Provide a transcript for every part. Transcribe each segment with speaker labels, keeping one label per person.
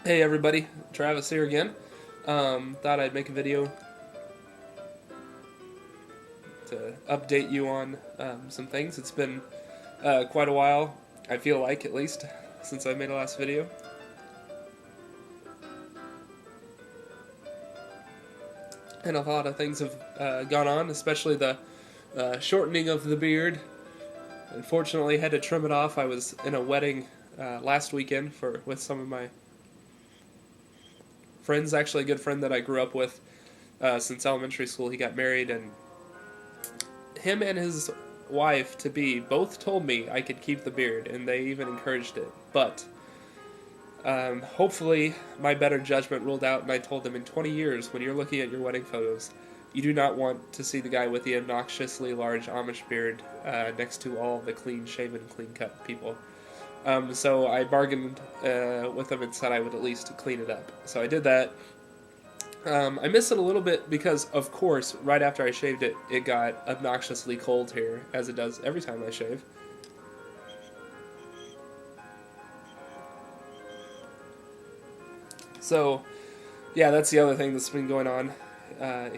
Speaker 1: Hey everybody, Travis here again. Thought I'd make a video to update you on some things. It's been quite a while, I feel like at least, since I made a last video. And a lot of things have gone on, especially the shortening of the beard. Unfortunately, had to trim it off. I was in a wedding last weekend with some of my friends, actually a good friend that I grew up with since elementary school. He got married, and him and his wife to be both told me I could keep the beard, and they even encouraged it. But hopefully, my better judgment ruled out, and I told them in 20 years, when you're looking at your wedding photos, you do not want to see the guy with the obnoxiously large Amish beard next to all the clean-shaven, clean-cut people. So I bargained with them and said I would at least clean it up. So I did that. I miss it a little bit because, of course, right after I shaved it, it got obnoxiously cold here, as it does every time I shave. So, yeah, that's the other thing that's been going on.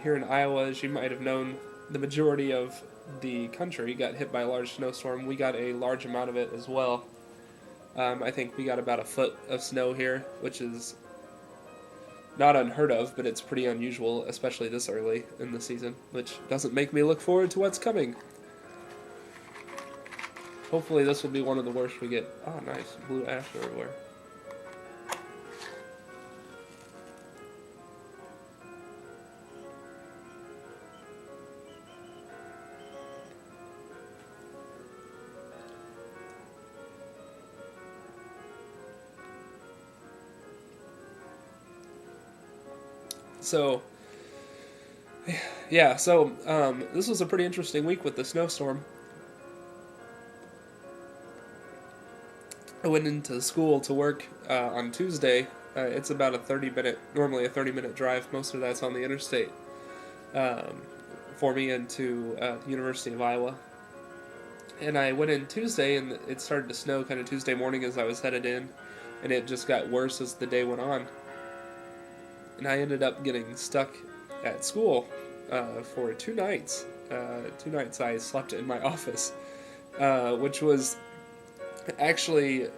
Speaker 1: Here in Iowa, as you might have known, the majority of the country got hit by a large snowstorm. We got a large amount of it as well. I think we got about a foot of snow here, which is not unheard of, but it's pretty unusual, especially this early in the season, which doesn't make me look forward to what's coming. Hopefully this will be one of the worst we get. Oh, nice. Blue ash everywhere. So, yeah, this was a pretty interesting week with the snowstorm. I went into school to work on Tuesday. It's about normally a 30-minute drive. Most of that's on the interstate um, for me into the University of Iowa. And I went in Tuesday, and it started to snow kind of Tuesday morning as I was headed in, and it just got worse as the day went on. And I ended up getting stuck at school for 2 nights. 2 nights I slept in my office, which was actually,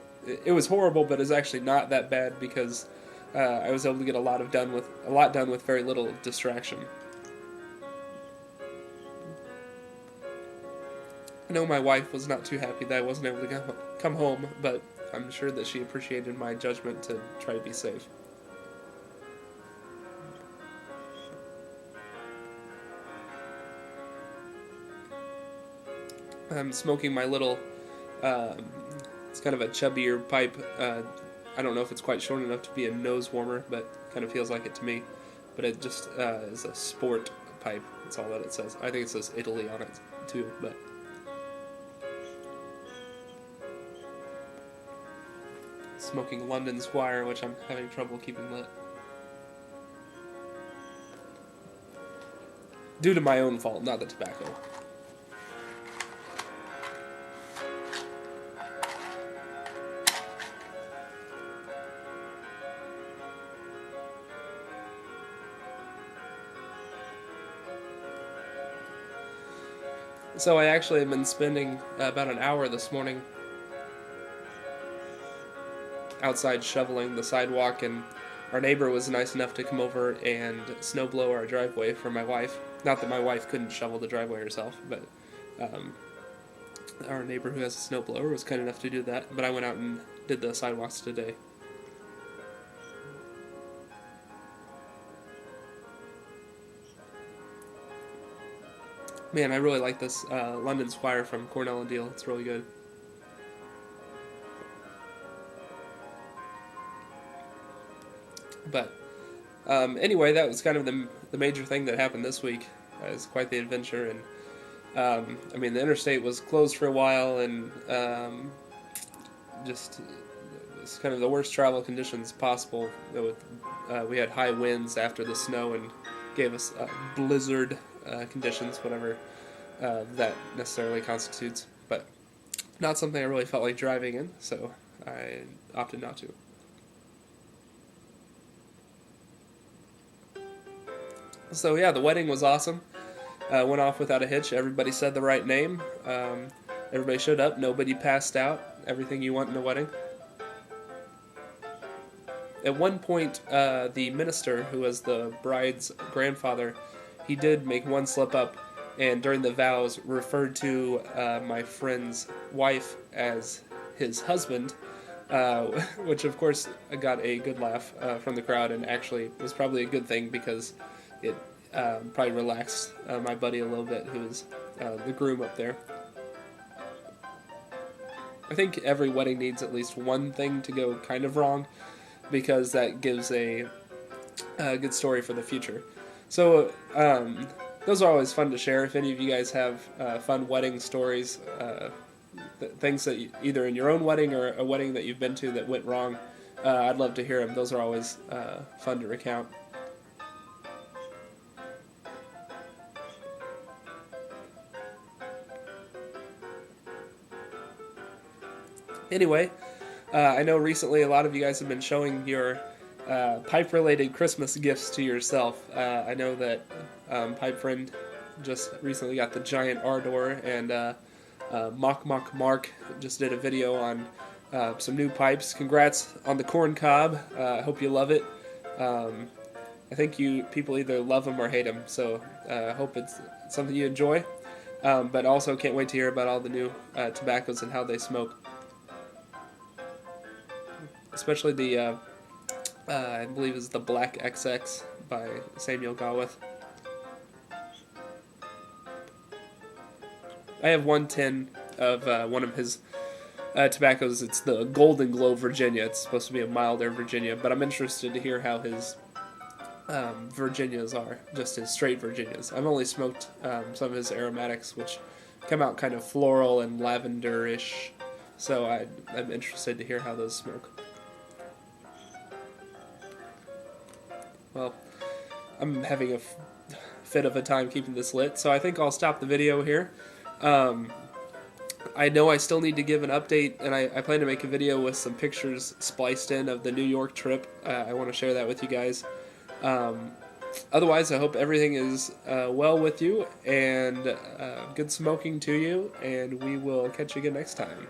Speaker 1: it was horrible, but it's actually not that bad because I was able to get a lot done with very little distraction. I know my wife was not too happy that I wasn't able to come home, but I'm sure that she appreciated my judgment to try to be safe. I'm smoking my little, it's kind of a chubbier pipe. I don't know if it's quite short enough to be a nose warmer, but kind of feels like it to me. But it just is a sport pipe. That's all that it says. I think it says Italy on it too, but smoking London Squire, which I'm having trouble keeping lit. Due to my own fault, not the tobacco. So I actually have been spending about an hour this morning outside shoveling the sidewalk, and our neighbor was nice enough to come over and snow blow our driveway for my wife. Not that my wife couldn't shovel the driveway herself, but um, our neighbor who has a snow blower was kind enough to do that. But I went out and did the sidewalks today. Man, I really like this London Squire from Cornell and Deal. It's really good. But anyway, that was kind of the major thing that happened this week. It was quite the adventure, and I mean, the interstate was closed for a while, and just it was kind of the worst travel conditions possible. We had high winds after the snow and gave us blizzard conditions, whatever that necessarily constitutes. But not something I really felt like driving in, so I opted not to. So yeah, the wedding was awesome. Went off without a hitch. Everybody said the right name. Everybody showed up. Nobody passed out. Everything you want in a wedding. At one point, the minister, who was the bride's grandfather, he did make one slip up, and during the vows referred to my friend's wife as his husband, which of course got a good laugh from the crowd, and actually was probably a good thing because it probably relaxed my buddy a little bit, who was the groom up there. I think every wedding needs at least one thing to go kind of wrong, because that gives a good story for the future. So those are always fun to share. If any of you guys have fun wedding stories, things that either in your own wedding or a wedding that you've been to that went wrong, I'd love to hear them. Those are always fun to recount. Anyway, I know recently a lot of you guys have been showing your pipe-related Christmas gifts to yourself. I know that Pipe Friend just recently got the giant R-door, and Mark just did a video on some new pipes. Congrats on the corn cob. I hope you love it. I think you people either love them or hate them, so I hope it's something you enjoy. But also can't wait to hear about all the new tobaccos and how they smoke. Especially the, I believe it's the Black XX by Samuel Gawith. I have one tin of one of his tobaccos. It's the Golden Glow Virginia. It's supposed to be a milder Virginia, but I'm interested to hear how his Virginias are, just his straight Virginias. I've only smoked some of his aromatics, which come out kind of floral and lavender-ish, so I'm interested to hear how those smoke. Well, I'm having a fit of a time keeping this lit, so I think I'll stop the video here. I know I still need to give an update, and I plan to make a video with some pictures spliced in of the New York trip. I want to share that with you guys. Otherwise, I hope everything is well with you, and good smoking to you, and we will catch you again next time.